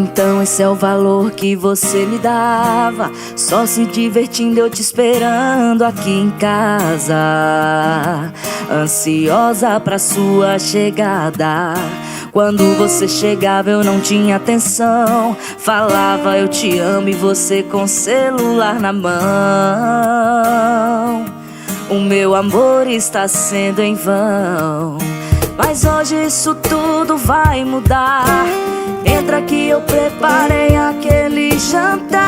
Então esse é o valor que você me dava, só se divertindo, eu te esperando aqui em casa, ansiosa pra sua chegada. Quando você chegava eu não tinha atenção, falava eu te amo e você com o celular na mão. O meu amor está sendo em vão, mas hoje isso tudo vai mudar. Entra que eu preparei aquele jantar,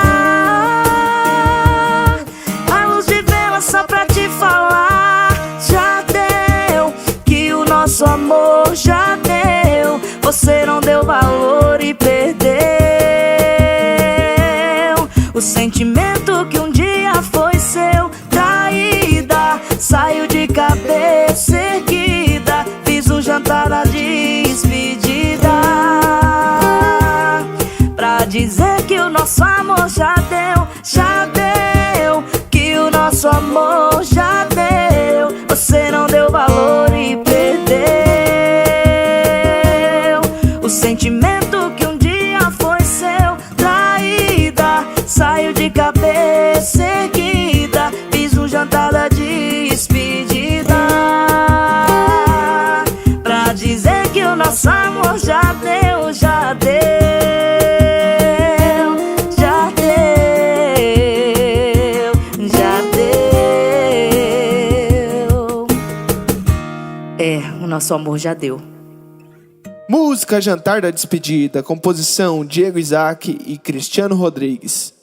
a luz de vela só pra te falar. Já deu, que o nosso amor já deu. Você não deu valor e perdeu o sentimento que um dia foi seu. Traída, saiu de cabeça erguida, fiz um jantar na despedida pra dizer que o nosso amor já deu. Já deu, que o nosso amor já deu. Você não deu valor e perdeu o sentimento que um dia foi seu. Traída, saiu de cabeça erguida, fiz um jantar da despedida pra dizer que o nosso amor já deu. Já deu, já deu, já deu. É, o nosso amor já deu. Música Jantar da Despedida, composição Diego Isaac e Cristiano Rodrigues.